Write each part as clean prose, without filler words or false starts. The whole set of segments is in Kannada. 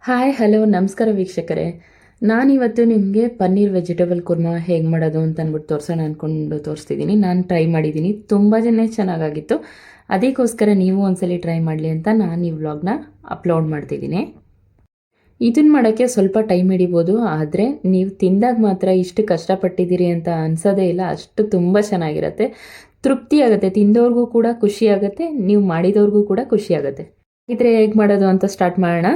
ಹಾಯ್ ಹಲೋ ನಮಸ್ಕಾರ ವೀಕ್ಷಕರೇ. ನಾನಿವತ್ತು ನಿಮಗೆ ಪನ್ನೀರ್ ವೆಜಿಟೇಬಲ್ ಕುರ್ಮಾ ಹೇಗೆ ಮಾಡೋದು ಅಂತ ಅಂದ್ಬಿಟ್ಟು ತೋರಿಸೋಣ ಅಂದ್ಕೊಂಡು ತೋರಿಸ್ತಿದ್ದೀನಿ. ನಾನು ಟ್ರೈ ಮಾಡಿದ್ದೀನಿ, ತುಂಬ ಚೆನ್ನಾಗಾಗಿತ್ತು. ಅದಕ್ಕೋಸ್ಕರ ನೀವು ಒಂದ್ಸಲಿ ಟ್ರೈ ಮಾಡಲಿ ಅಂತ ನಾನು ಈ ವ್ಲಾಗ್ನ ಅಪ್ಲೋಡ್ ಮಾಡ್ತಿದ್ದೀನಿ. ಇದನ್ನು ಮಾಡೋಕ್ಕೆ ಸ್ವಲ್ಪ ಟೈಮ್ ಹಿಡಿಬೋದು, ಆದರೆ ನೀವು ತಿಂದಾಗ ಮಾತ್ರ ಇಷ್ಟು ಕಷ್ಟಪಟ್ಟಿದ್ದೀರಿ ಅಂತ ಅನ್ಸೋದೇ ಇಲ್ಲ. ಅಷ್ಟು ತುಂಬ ಚೆನ್ನಾಗಿರುತ್ತೆ, ತೃಪ್ತಿ ಆಗುತ್ತೆ, ತಿಂದವ್ರಿಗೂ ಕೂಡ ಖುಷಿ ಆಗುತ್ತೆ, ನೀವು ಮಾಡಿದವ್ರಿಗೂ ಕೂಡ ಖುಷಿ ಆಗುತ್ತೆ. ಇದ್ರೆ ಹೇಗೆ ಮಾಡೋದು ಅಂತ ಸ್ಟಾರ್ಟ್ ಮಾಡೋಣ.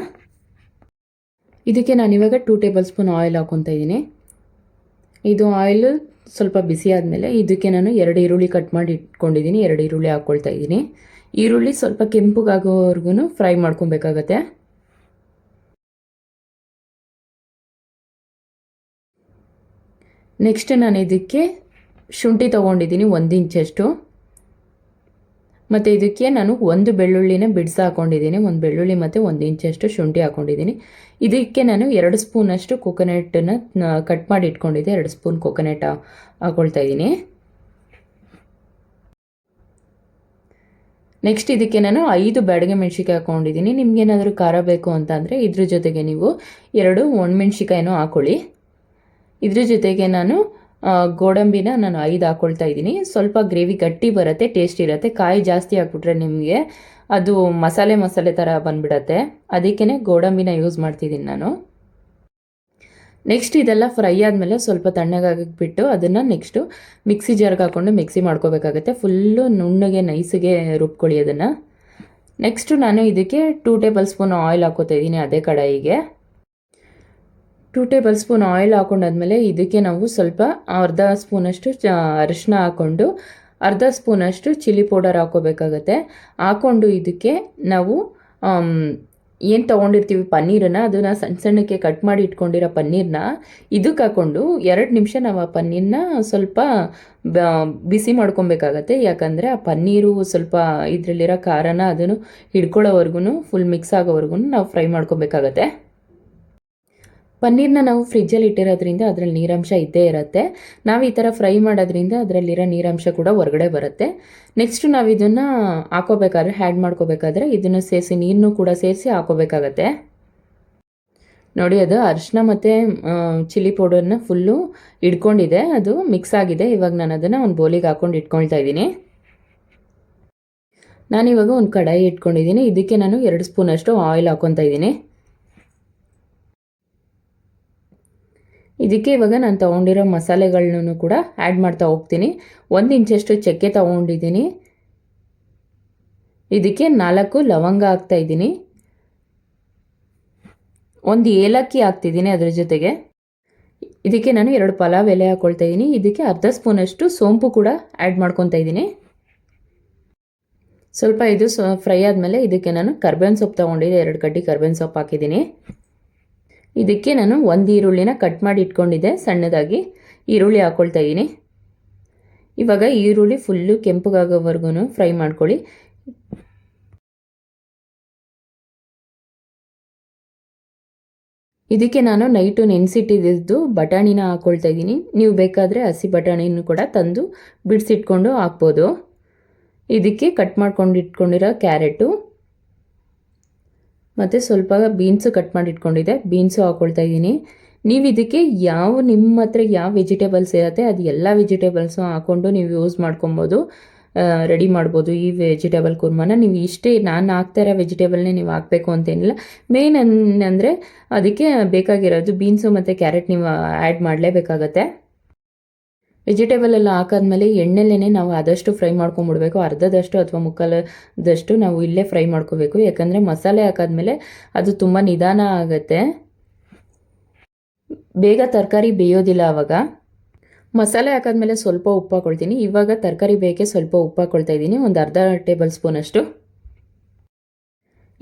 ಇದಕ್ಕೆ ನಾನಿವಾಗ 2 ಟೇಬಲ್ ಸ್ಪೂನ್ ಆಯಿಲ್ ಹಾಕ್ಕೊತಾ ಇದ್ದೀನಿ. ಇದು ಆಯಿಲ್ ಸ್ವಲ್ಪ ಬಿಸಿ ಆದಮೇಲೆ ಇದಕ್ಕೆ ನಾನು 2 ಈರುಳ್ಳಿ ಕಟ್ ಮಾಡಿ ಇಟ್ಕೊಂಡಿದ್ದೀನಿ. 2 ಈರುಳ್ಳಿ ಹಾಕ್ಕೊಳ್ತಾ ಇದ್ದೀನಿ. ಈರುಳ್ಳಿ ಸ್ವಲ್ಪ ಕೆಂಪುಗಾಗೋವರೆಗೂ ಫ್ರೈ ಮಾಡ್ಕೊಬೇಕಾಗತ್ತೆ. ನೆಕ್ಸ್ಟ್ ನಾನು ಇದಕ್ಕೆ ಶುಂಠಿ ತೊಗೊಂಡಿದ್ದೀನಿ 1 ಇಂಚಷ್ಟು. ಮತ್ತು ಇದಕ್ಕೆ ನಾನು 1 ಬೆಳ್ಳುಳ್ಳಿನ ಬಿಡಿಸಿ ಹಾಕ್ಕೊಂಡಿದ್ದೀನಿ. 1 ಬೆಳ್ಳುಳ್ಳಿ ಮತ್ತು 1 ಇಂಚಷ್ಟು ಶುಂಠಿ ಹಾಕ್ಕೊಂಡಿದ್ದೀನಿ. ಇದಕ್ಕೆ ನಾನು 2 ಸ್ಪೂನಷ್ಟು ಕೊಕೊನಟನ್ನು ಕಟ್ ಮಾಡಿ ಇಟ್ಕೊಂಡಿದ್ದೆ. 2 ಸ್ಪೂನ್ ಕೊಕೊನಟ್ ಹಾಕ್ಕೊಳ್ತಾ ಇದ್ದೀನಿ. ನೆಕ್ಸ್ಟ್ ಇದಕ್ಕೆ ನಾನು 5 ಬ್ಯಾಡಗೆ ಮೆಣಸಿಕಾಯಿ ಹಾಕ್ಕೊಂಡಿದ್ದೀನಿ. ನಿಮ್ಗೇನಾದರೂ ಖಾರ ಬೇಕು ಅಂತ ಅಂದರೆ ಇದ್ರ ಜೊತೆಗೆ ನೀವು 2 ಒಣಮೆಣ್ಸಿಕಾಯಿನೂ ಹಾಕ್ಕೊಳ್ಳಿ. ಇದ್ರ ಜೊತೆಗೆ ನಾನು ಗೋಡಂಬಿನ ನಾನು 5 ಹಾಕ್ಕೊಳ್ತಾ ಇದ್ದೀನಿ. ಸ್ವಲ್ಪ ಗ್ರೇವಿ ಗಟ್ಟಿ ಬರುತ್ತೆ, ಟೇಸ್ಟ್ ಇರುತ್ತೆ. ಕಾಯಿ ಜಾಸ್ತಿ ಹಾಕ್ಬಿಟ್ರೆ ನಿಮಗೆ ಅದು ಮಸಾಲೆ ಥರ ಬಂದುಬಿಡತ್ತೆ. ಅದಕ್ಕೇ ಗೋಡಂಬಿನ ಯೂಸ್ ಮಾಡ್ತಿದ್ದೀನಿ ನಾನು. ನೆಕ್ಸ್ಟ್ ಇದೆಲ್ಲ ಫ್ರೈ ಆದಮೇಲೆ ಸ್ವಲ್ಪ ತಣ್ಣಗಾಗಿಬಿಟ್ಟು ಅದನ್ನು ನೆಕ್ಸ್ಟು ಮಿಕ್ಸಿ ಜಾರ್ಗೆ ಹಾಕ್ಕೊಂಡು ಮಿಕ್ಸಿ ಮಾಡ್ಕೋಬೇಕಾಗತ್ತೆ. ಫುಲ್ಲು ನುಣ್ಣಗೆ ನೈಸಿಗೆ ರುಬ್ಕೊಳ್ಳಿ ಅದನ್ನು. ನೆಕ್ಸ್ಟು ನಾನು ಇದಕ್ಕೆ 2 ಟೇಬಲ್ ಸ್ಪೂನ್ ಆಯಿಲ್ ಹಾಕ್ಕೋತಾ ಇದ್ದೀನಿ ಅದೇ ಕಡಾಯಿಗೆ. 2 ಟೇಬಲ್ ಸ್ಪೂನ್ ಆಯಿಲ್ ಹಾಕೊಂಡಾದ್ಮೇಲೆ ಇದಕ್ಕೆ ನಾವು ಸ್ವಲ್ಪ ಅರ್ಧ ಸ್ಪೂನಷ್ಟು ಅರಿಶಿನ ಹಾಕ್ಕೊಂಡು ಅರ್ಧ ಸ್ಪೂನಷ್ಟು ಚಿಲ್ಲಿ ಪೌಡರ್ ಹಾಕೋಬೇಕಾಗತ್ತೆ. ಹಾಕ್ಕೊಂಡು ಇದಕ್ಕೆ ನಾವು ಏನು ತೊಗೊಂಡಿರ್ತೀವಿ ಪನ್ನೀರನ್ನು, ಅದನ್ನು ಸಣ್ಣಕ್ಕೆ ಕಟ್ ಮಾಡಿ ಇಟ್ಕೊಂಡಿರೋ ಪನ್ನೀರನ್ನ ಇದಕ್ಕೆ ಹಾಕ್ಕೊಂಡು 2 ನಿಮಿಷ ನಾವು ಆ ಪನ್ನೀರನ್ನ ಸ್ವಲ್ಪ ಬಿಸಿ ಮಾಡ್ಕೊಬೇಕಾಗತ್ತೆ. ಯಾಕಂದರೆ ಆ ಪನ್ನೀರು ಸ್ವಲ್ಪ ಇದರಲ್ಲಿರೋ ಖಾರನ ಅದನ್ನು ಹಿಡ್ಕೊಳ್ಳೋವರೆಗೂ ಫುಲ್ ಮಿಕ್ಸ್ ಆಗೋವರೆಗೂ ನಾವು ಫ್ರೈ ಮಾಡ್ಕೊಬೇಕಾಗತ್ತೆ. ಪನ್ನೀರನ್ನ ನಾವು ಫ್ರಿಜ್ಜಲ್ಲಿ ಇಟ್ಟಿರೋದ್ರಿಂದ ಅದರಲ್ಲಿ ನೀರಾಂಶ ಇದ್ದೇ ಇರುತ್ತೆ. ನಾವು ಈ ಥರ ಫ್ರೈ ಮಾಡೋದ್ರಿಂದ ಅದರಲ್ಲಿರೋ ನೀರಾಂಶ ಕೂಡ ಹೊರಗಡೆ ಬರುತ್ತೆ. ನೆಕ್ಸ್ಟು ನಾವು ಇದನ್ನು ಹಾಕೋಬೇಕಾದ್ರೆ ಆ್ಯಡ್ ಮಾಡ್ಕೋಬೇಕಾದ್ರೆ ಇದನ್ನು ಸೇರಿಸಿ ನೀರನ್ನು ಕೂಡ ಸೇರಿಸಿ ಹಾಕೋಬೇಕಾಗತ್ತೆ. ನೋಡಿ, ಅದು ಅರಿಶಿನ ಮತ್ತು ಚಿಲ್ಲಿ ಪೌಡರ್ನ ಫುಲ್ಲು ಇಟ್ಕೊಂಡಿದೆ, ಅದು ಮಿಕ್ಸ್ ಆಗಿದೆ. ಇವಾಗ ನಾನು ಅದನ್ನು ಒಂದು ಬೌಲಿಗೆ ಹಾಕ್ಕೊಂಡು ಇಟ್ಕೊಳ್ತಾ ಇದ್ದೀನಿ. ನಾನಿವಾಗ ಒಂದು ಕಡಾಯಿ ಇಟ್ಕೊಂಡಿದ್ದೀನಿ. ಇದಕ್ಕೆ ನಾನು 2 ಸ್ಪೂನಷ್ಟು ಆಯಿಲ್ ಹಾಕ್ಕೊತಾ ಇದ್ದೀನಿ. ಇದಕ್ಕೆ ಇವಾಗ ನಾನು ತೊಗೊಂಡಿರೋ ಮಸಾಲೆಗಳನ್ನೂ ಕೂಡ ಆ್ಯಡ್ ಮಾಡ್ತಾ ಹೋಗ್ತೀನಿ. 1 ಇಂಚಷ್ಟು ಚಕ್ಕೆ ತೊಗೊಂಡಿದ್ದೀನಿ. ಇದಕ್ಕೆ 4 ಲವಂಗ ಹಾಕ್ತಾ ಇದ್ದೀನಿ. 1 ಏಲಕ್ಕಿ ಹಾಕ್ತಿದ್ದೀನಿ ಅದ್ರ ಜೊತೆಗೆ. ಇದಕ್ಕೆ ನಾನು 2 ಪಲಾವ್ ಎಲೆ ಹಾಕ್ಕೊಳ್ತಾ ಇದ್ದೀನಿ. ಇದಕ್ಕೆ ಅರ್ಧ ಸ್ಪೂನಷ್ಟು ಸೋಂಪು ಕೂಡ ಆ್ಯಡ್ ಮಾಡ್ಕೊತಾ ಇದ್ದೀನಿ. ಸ್ವಲ್ಪ ಇದು ಫ್ರೈ ಆದಮೇಲೆ ಇದಕ್ಕೆ ನಾನು ಕರ್ಬೇವಿನ ಸೊಪ್ಪು ತೊಗೊಂಡಿದ್ದೆ. 2 ಕಡ್ಡಿ ಕರ್ಬೇವಿನ ಸೊಪ್ಪು ಹಾಕಿದ್ದೀನಿ. ಇದಕ್ಕೆ ನಾನು 1 ಈರುಳ್ಳಿನ ಕಟ್ ಮಾಡಿ ಇಟ್ಕೊಂಡಿದ್ದೆ ಸಣ್ಣದಾಗಿ. ಈರುಳ್ಳಿ ಹಾಕ್ಕೊಳ್ತಾ ಇದ್ದೀನಿ. ಇವಾಗ ಈರುಳ್ಳಿ ಫುಲ್ಲು ಕೆಂಪಗಾಗೋವರೆಗೂ ಫ್ರೈ ಮಾಡ್ಕೊಳ್ಳಿ. ಇದಕ್ಕೆ ನಾನು ನೈಟು ನೆನೆಸಿಟ್ಟಿದ್ದು ಬಟಾಣಿನ ಹಾಕ್ಕೊಳ್ತಾ ಇದ್ದೀನಿ. ನೀವು ಬೇಕಾದರೆ ಹಸಿ ಬಟಾಣಿನೂ ಕೂಡ ತಂದು ಬಿಡಿಸಿಟ್ಕೊಂಡು ಹಾಕ್ಬೋದು. ಇದಕ್ಕೆ ಕಟ್ ಮಾಡ್ಕೊಂಡು ಇಟ್ಕೊಂಡಿರೋ ಕ್ಯಾರೆಟು ಮತ್ತು ಸ್ವಲ್ಪ ಬೀನ್ಸು ಕಟ್ ಮಾಡಿ ಇಟ್ಕೊಂಡಿದ್ದೆ, ಬೀನ್ಸು ಹಾಕ್ಕೊಳ್ತಾ ಇದ್ದೀನಿ. ನೀವು ಇದಕ್ಕೆ ನಿಮ್ಮ ಹತ್ರ ಯಾವ ವೆಜಿಟೇಬಲ್ಸ್ ಇರುತ್ತೆ ಅದು ಎಲ್ಲ ವೆಜಿಟೇಬಲ್ಸು ಹಾಕ್ಕೊಂಡು ನೀವು ಯೂಸ್ ಮಾಡ್ಕೊಬೋದು, ರೆಡಿ ಮಾಡ್ಬೋದು ಈ ವೆಜಿಟೇಬಲ್ ಕುರ್ಮಾನ. ನೀವು ಇಷ್ಟೇ ನಾನು ಹಾಕ್ತಾ ಇರೋ ವೆಜಿಟೇಬಲ್ನೇ ನೀವು ಹಾಕಬೇಕು ಅಂತೇನಿಲ್ಲ. ಮೇನ್ ಅಂದರೆ ಅದಕ್ಕೆ ಬೇಕಾಗಿರೋದು ಬೀನ್ಸು ಮತ್ತು ಕ್ಯಾರೆಟ್ ನೀವು ಆ್ಯಡ್ ಮಾಡಲೇಬೇಕಾಗತ್ತೆ. ವೆಜಿಟೇಬಲ್ ಎಲ್ಲ ಹಾಕಾದ್ಮೇಲೆ ಎಣ್ಣೆಲೇ ನಾವು ಆದಷ್ಟು ಫ್ರೈ ಮಾಡ್ಕೊಂಬಿಡ್ಬೇಕು. ಅರ್ಧದಷ್ಟು ಅಥವಾ ಮುಕ್ಕಾಲದಷ್ಟು ನಾವು ಇಲ್ಲೇ ಫ್ರೈ ಮಾಡ್ಕೋಬೇಕು. ಯಾಕಂದರೆ ಮಸಾಲೆ ಹಾಕಾದ್ಮೇಲೆ ಅದು ತುಂಬ ನಿಧಾನ ಆಗುತ್ತೆ, ಬೇಗ ತರಕಾರಿ ಬೇಯೋದಿಲ್ಲ. ಆವಾಗ ಮಸಾಲೆ ಹಾಕಾದ್ಮೇಲೆ ಸ್ವಲ್ಪ ಉಪ್ಪು ಹಾಕ್ಕೊಳ್ತೀನಿ. ಇವಾಗ ತರಕಾರಿ ಬೇಯಕ್ಕೆ ಸ್ವಲ್ಪ ಉಪ್ಪು ಹಾಕ್ಕೊಳ್ತಾ ಇದ್ದೀನಿ, ಒಂದು ಅರ್ಧ ಟೇಬಲ್ ಸ್ಪೂನಷ್ಟು.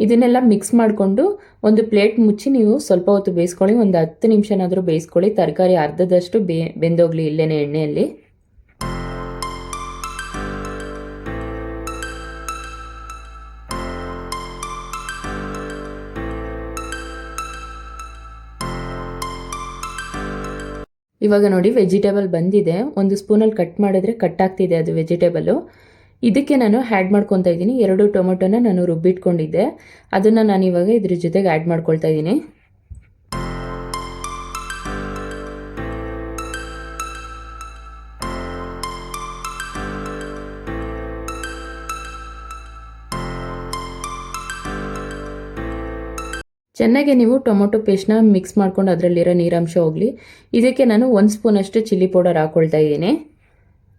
ಇದನ್ನೆಲ್ಲ ಮಿಕ್ಸ್ ಮಾಡಿಕೊಂಡು ಒಂದು ಪ್ಲೇಟ್ ಮುಚ್ಚಿ ನೀವು ಸ್ವಲ್ಪ ಹೊತ್ತು ಬೇಯಿಸ್ಕೊಳ್ಳಿ. ಒಂದು 10 ನಿಮಿಷನಾದರೂ ಬೇಯಿಸ್ಕೊಳ್ಳಿ. ತರಕಾರಿ ಅರ್ಧದಷ್ಟು ಬೆಂದೋಗಲಿ ಇಲ್ಲೇನೆ ಎಣ್ಣೆಯಲ್ಲಿ. ಇವಾಗ ನೋಡಿ ವೆಜಿಟೇಬಲ್ ಬಂದಿದೆ. 1 ಸ್ಪೂನಲ್ಲಿ ಕಟ್ ಮಾಡಿದ್ರೆ ಕಟ್ ಆಗ್ತಿದೆ ಅದು ವೆಜಿಟೇಬಲು. ಇದಕ್ಕೆ ನಾನು ಆ್ಯಡ್ ಮಾಡ್ಕೊತಾ ಇದ್ದೀನಿ. 2 ಟೊಮೊಟೊನ ನಾನು ರುಬ್ಬಿಟ್ಕೊಂಡಿದ್ದೆ, ಅದನ್ನು ನಾನು ಇವಾಗ ಇದ್ರ ಜೊತೆಗೆ ಆ್ಯಡ್ ಮಾಡ್ಕೊಳ್ತಾ ಇದ್ದೀನಿ. ಚೆನ್ನಾಗಿ ನೀವು ಟೊಮೊಟೊ ಪೇಸ್ಟ್ನ ಮಿಕ್ಸ್ ಮಾಡ್ಕೊಂಡು ಅದರಲ್ಲಿರೋ ನೀರಾಂಶ ಹೋಗಲಿ. ಇದಕ್ಕೆ ನಾನು 1 ಸ್ಪೂನಷ್ಟು ಚಿಲ್ಲಿ ಪೌಡರ್ ಹಾಕ್ಕೊಳ್ತಾ ಇದ್ದೀನಿ.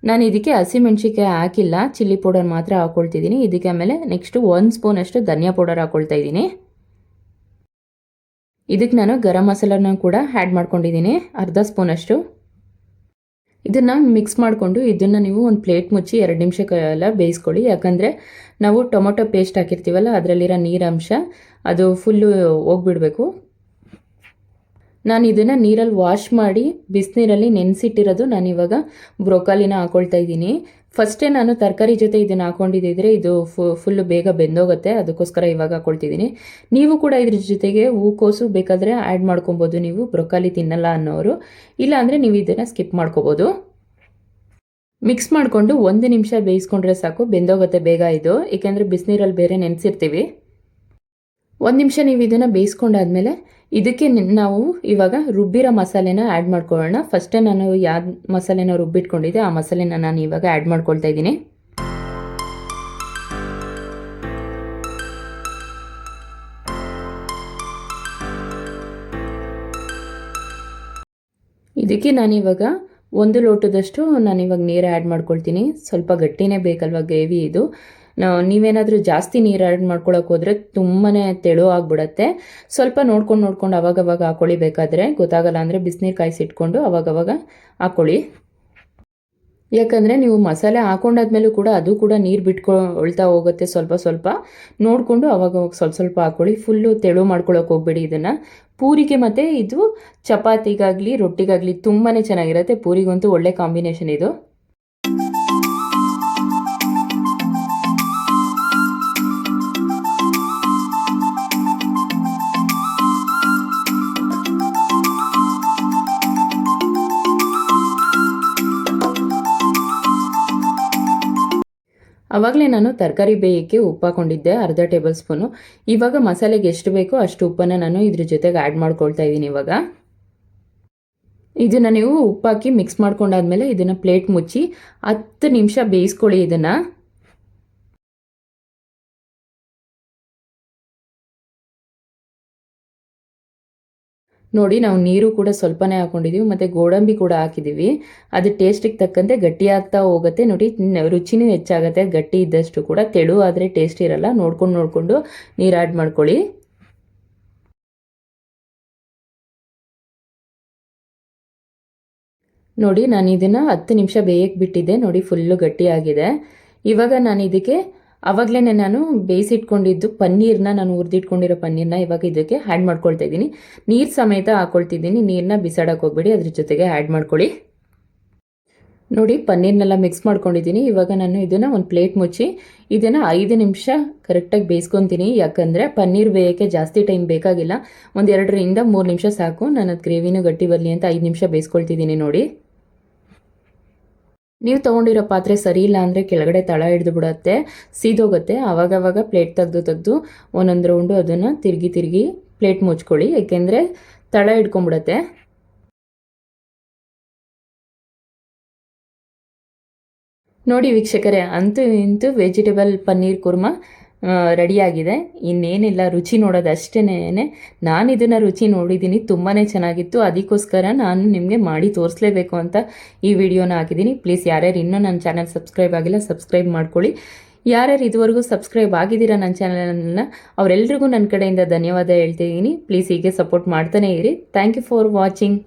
ನಾನು ಇದಕ್ಕೆ ಹಸಿಮೆಣ್ಸಿಕಾಯಿ ಹಾಕಿಲ್ಲ, ಚಿಲ್ಲಿ ಪೌಡರ್ ಮಾತ್ರ ಹಾಕ್ಕೊಳ್ತಿದ್ದೀನಿ. ಇದಕ್ಕೆ ಆಮೇಲೆ ನೆಕ್ಸ್ಟು 1 ಸ್ಪೂನಷ್ಟು ಧನಿಯಾ ಪೌಡರ್ ಹಾಕ್ಕೊಳ್ತಾ ಇದ್ದೀನಿ. ಇದಕ್ಕೆ ನಾನು ಗರಂ ಮಸಾಲನ ಕೂಡ ಆ್ಯಡ್ ಮಾಡ್ಕೊಂಡಿದ್ದೀನಿ, ಅರ್ಧ ಸ್ಪೂನಷ್ಟು. ಇದನ್ನು ಮಿಕ್ಸ್ ಮಾಡಿಕೊಂಡು ಇದನ್ನು ನೀವು ಒಂದು ಪ್ಲೇಟ್ ಮುಚ್ಚಿ 2 ನಿಮಿಷಕ್ಕೆಲ್ಲ ಬೇಯಿಸ್ಕೊಳ್ಳಿ. ಯಾಕಂದರೆ ನಾವು ಟೊಮೊಟೊ ಪೇಸ್ಟ್ ಹಾಕಿರ್ತೀವಲ್ಲ, ಅದರಲ್ಲಿರೋ ನೀರಂಶ ಅದು ಫುಲ್ಲು ಹೋಗ್ಬಿಡಬೇಕು. ನಾನು ಇದನ್ನು ನೀರಲ್ಲಿ ವಾಶ್ ಮಾಡಿ ಬಿಸಿನೀರಲ್ಲಿ ನೆನೆಸಿಟ್ಟಿರೋದು ನಾನಿವಾಗ ಬ್ರೊಕಾಲಿನ ಹಾಕ್ಕೊಳ್ತಾ ಇದ್ದೀನಿ. ಫಸ್ಟೇ ನಾನು ತರಕಾರಿ ಜೊತೆ ಇದನ್ನು ಹಾಕ್ಕೊಂಡಿದ್ದಿದ್ರೆ ಇದು ಫುಲ್ಲು ಬೇಗ ಬೆಂದೋಗುತ್ತೆ, ಅದಕ್ಕೋಸ್ಕರ ಇವಾಗ ಹಾಕ್ಕೊಳ್ತಿದ್ದೀನಿ. ನೀವು ಕೂಡ ಇದ್ರ ಜೊತೆಗೆ ಹೂಕೋಸು ಬೇಕಾದರೆ ಆ್ಯಡ್ ಮಾಡ್ಕೊಬೋದು, ನೀವು ಬ್ರೊಕಾಲಿ ತಿನ್ನಲ್ಲ ಅನ್ನೋರು. ಇಲ್ಲ ಅಂದರೆ ನೀವು ಇದನ್ನು ಸ್ಕಿಪ್ ಮಾಡ್ಕೋಬೋದು. ಮಿಕ್ಸ್ ಮಾಡಿಕೊಂಡು 1 ನಿಮಿಷ ಬೇಯಿಸ್ಕೊಂಡ್ರೆ ಸಾಕು, ಬೆಂದೋಗುತ್ತೆ ಬೇಗ ಇದು, ಏಕೆಂದರೆ ಬಿಸಿನೀರಲ್ಲಿ ಬೇರೆ ನೆನೆಸಿರ್ತೀವಿ. 1 ನಿಮಿಷ ನೀವು ಇದನ್ನು ಬೇಯಿಸ್ಕೊಂಡಾದ್ಮೇಲೆ ಇದಕ್ಕೆ ನಾವು ಇವಾಗ ರುಬ್ಬಿರೋ ಮಸಾಲೆನ ಆ್ಯಡ್ ಮಾಡ್ಕೊಳ್ಳೋಣ. ಫಸ್ಟೇ ನಾನು ಯಾವ್ದು ಮಸಾಲೆನ ರುಬ್ಬಿಟ್ಕೊಂಡಿದ್ದೆ ಆ ಮಸಾಲೆನ ನಾನು ಇವಾಗ ಆ್ಯಡ್ ಮಾಡ್ಕೊಳ್ತಾ ಇದ್ದೀನಿ. ಇದಕ್ಕೆ ನಾನಿವಾಗ 1 ಲೋಟದಷ್ಟು ನಾನಿವಾಗ ನೀರು ಆ್ಯಡ್ ಮಾಡ್ಕೊಳ್ತೀನಿ. ಸ್ವಲ್ಪ ಗಟ್ಟಿನೇ ಬೇಕಲ್ವ ಗ್ರೇವಿ ಇದು. ನೀವೇನಾದರೂ ಜಾಸ್ತಿ ನೀರು ಆ್ಯಡ್ ಮಾಡ್ಕೊಳಕ್ಕೆ ಹೋದರೆ ತುಂಬಾ ತೆಳು ಆಗಿಬಿಡತ್ತೆ. ಸ್ವಲ್ಪ ನೋಡ್ಕೊಂಡು ಅವಾಗವಾಗ ಹಾಕ್ಕೊಳ್ಳಿ, ಬೇಕಾದರೆ ಗೊತ್ತಾಗಲ್ಲ ಅಂದರೆ ಬಿಸಿನೀರು ಕಾಯಿಸಿಟ್ಕೊಂಡು ಅವಾಗವಾಗ ಹಾಕ್ಕೊಳ್ಳಿ. ಯಾಕಂದರೆ ನೀವು ಮಸಾಲೆ ಹಾಕೊಂಡಾದ್ಮೇಲೂ ಕೂಡ ಅದು ಕೂಡ ನೀರು ಬಿಟ್ಕೊಳ್ತಾ ಹೋಗುತ್ತೆ. ಸ್ವಲ್ಪ ನೋಡಿಕೊಂಡು ಅವಾಗ ಸ್ವಲ್ಪ ಹಾಕ್ಕೊಳ್ಳಿ. ಫುಲ್ಲು ತೆಳು ಮಾಡ್ಕೊಳಕ್ಕೆ ಹೋಗ್ಬೇಡಿ ಇದನ್ನು. ಪೂರಿಗೆ ಮತ್ತು ಇದು ಚಪಾತಿಗಾಗಲಿ ರೊಟ್ಟಿಗಾಗಲಿ ತುಂಬಾ ಚೆನ್ನಾಗಿರುತ್ತೆ. ಪೂರಿಗಂತೂ ಒಳ್ಳೆ ಕಾಂಬಿನೇಷನ್ ಇದು. ಆವಾಗಲೇ ನಾನು ತರಕಾರಿ ಬೇಯಕ್ಕೆ ಉಪ್ಪು ಹಾಕೊಂಡಿದ್ದೆ, ಅರ್ಧ ಟೇಬಲ್ ಸ್ಪೂನು. ಇವಾಗ ಮಸಾಲೆಗೆ ಎಷ್ಟು ಬೇಕೋ ಅಷ್ಟು ಉಪ್ಪನ್ನು ನಾನು ಇದ್ರ ಜೊತೆಗೆ ಆ್ಯಡ್ ಮಾಡ್ಕೊಳ್ತಾ ಇದ್ದೀನಿ. ಇವಾಗ ಇದನ್ನು ನೀವು ಉಪ್ಪಾಕಿ ಮಿಕ್ಸ್ ಮಾಡ್ಕೊಂಡಾದ್ಮೇಲೆ ಇದನ್ನು ಪ್ಲೇಟ್ ಮುಚ್ಚಿ 10 ನಿಮಿಷ ಬೇಯಿಸ್ಕೊಳ್ಳಿ ಇದನ್ನು. ನೋಡಿ, ನಾವು ನೀರು ಕೂಡ ಸ್ವಲ್ಪನೇ ಹಾಕ್ಕೊಂಡಿದ್ದೀವಿ ಮತ್ತು ಗೋಡಂಬಿ ಕೂಡ ಹಾಕಿದ್ದೀವಿ. ಅದು ಟೇಸ್ಟಿಗೆ ತಕ್ಕಂತೆ ಗಟ್ಟಿ ಆಗ್ತಾ ಹೋಗುತ್ತೆ. ನೋಡಿ, ರುಚಿನೂ ಹೆಚ್ಚಾಗುತ್ತೆ. ಗಟ್ಟಿ ಇದ್ದಷ್ಟು ಕೂಡ, ತೆಳು ಆದರೆ ಟೇಸ್ಟ್ ಇರಲ್ಲ. ನೋಡ್ಕೊಂಡು ನೀರು ಆ್ಯಡ್ ಮಾಡ್ಕೊಳ್ಳಿ. ನೋಡಿ, ನಾನು ಇದನ್ನು 10 ನಿಮಿಷ ಬೇಯಕ್ಕೆ ಬಿಟ್ಟಿದ್ದೆ. ನೋಡಿ, ಫುಲ್ಲು ಗಟ್ಟಿಯಾಗಿದೆ. ಇವಾಗ ನಾನು ಇದಕ್ಕೆ ಆವಾಗಲೇ ನಾನು ಬೇಯಿಸಿಟ್ಕೊಂಡಿದ್ದು ಪನ್ನೀರನ್ನ, ನಾನು ಹುರಿದಿಟ್ಕೊಂಡಿರೋ ಪನ್ನೀರನ್ನ ಇವಾಗ ಇದಕ್ಕೆ ಆ್ಯಡ್ ಮಾಡ್ಕೊಳ್ತಾ ಇದ್ದೀನಿ. ನೀರು ಸಮೇತ ಹಾಕ್ಕೊಳ್ತಿದ್ದೀನಿ. ನೀರನ್ನ ಬಿಸಾಡಕ್ಕೆ ಹೋಗ್ಬೇಡಿ, ಅದ್ರ ಜೊತೆಗೆ ಆ್ಯಡ್ ಮಾಡ್ಕೊಳ್ಳಿ. ನೋಡಿ, ಪನ್ನೀರ್ನೆಲ್ಲ ಮಿಕ್ಸ್ ಮಾಡ್ಕೊಂಡಿದ್ದೀನಿ. ಇವಾಗ ನಾನು ಇದನ್ನು ಒಂದು ಪ್ಲೇಟ್ ಮುಚ್ಚಿ ಇದನ್ನು 5 ನಿಮಿಷ ಕರೆಕ್ಟಾಗಿ ಬೇಯಿಸ್ಕೊತೀನಿ. ಯಾಕಂದರೆ ಪನ್ನೀರ್ ಬೇಯೋಕ್ಕೆ ಜಾಸ್ತಿ ಟೈಮ್ ಬೇಕಾಗಿಲ್ಲ, ಒಂದು 2ರಿಂದ 3 ನಿಮಿಷ ಸಾಕು. ನಾನು ಅದು ಗ್ರೇವಿನೂ ಗಟ್ಟಿ ಬರಲಿ ಅಂತ 5 ನಿಮಿಷ ಬೇಯಿಸ್ಕೊಳ್ತಿದ್ದೀನಿ. ನೋಡಿ, ನೀವು ತೊಗೊಂಡಿರೋ ಪಾತ್ರೆ ಸರಿ ಇಲ್ಲ ಅಂದರೆ ಕೆಳಗಡೆ ತಳ ಹಿಡಿದು ಬಿಡುತ್ತೆ, ಸೀದೋಗುತ್ತೆ. ಆವಾಗವಾಗ ಪ್ಲೇಟ್ ತೆಗೆದು ಒಂದೊಂದು ರೌಂಡು ಅದನ್ನು ತಿರುಗಿ ಪ್ಲೇಟ್ ಮುಚ್ಕೊಳ್ಳಿ, ಏಕೆಂದರೆ ತಳ ಹಿಡ್ಕೊಂಬಿಡತ್ತೆ. ನೋಡಿ ವೀಕ್ಷಕರೇ, ಅಂತೂ ಇಂತೂ ವೆಜಿಟೇಬಲ್ ಪನ್ನೀರ್ ಕುರ್ಮಾ ರೆಡಿಯಾಗಿದೆ. ಇನ್ನೇನಿಲ್ಲ, ರುಚಿ ನೋಡೋದು ಅಷ್ಟೇನೆ. ನಾನು ಇದನ್ನು ರುಚಿ ನೋಡಿದ್ದೀನಿ, ತುಂಬಾ ಚೆನ್ನಾಗಿತ್ತು. ಅದಕ್ಕೋಸ್ಕರ ನಾನು ನಿಮಗೆ ಮಾಡಿ ತೋರಿಸಲೇಬೇಕು ಅಂತ ಈ ವಿಡಿಯೋನ ಹಾಕಿದ್ದೀನಿ. ಪ್ಲೀಸ್ ಯಾರ್ಯಾರು ಇನ್ನೂ ನನ್ನ ಚಾನಲ್ ಸಬ್ಸ್ಕ್ರೈಬ್ ಆಗಿಲ್ಲ, ಸಬ್ಸ್ಕ್ರೈಬ್ ಮಾಡ್ಕೊಳ್ಳಿ. ಯಾರ್ಯಾರು ಇದುವರೆಗೂ ಸಬ್ಸ್ಕ್ರೈಬ್ ಆಗಿದ್ದೀರಾ ನನ್ನ ಚಾನಲನ್ನು, ಅವರೆಲ್ರಿಗೂ ನನ್ನ ಕಡೆಯಿಂದ ಧನ್ಯವಾದ ಹೇಳ್ತಿದ್ದೀನಿ. ಪ್ಲೀಸ್ ಹೀಗೆ ಸಪೋರ್ಟ್ ಮಾಡ್ತಾನೇ ಇರಿ. Thank you for watching.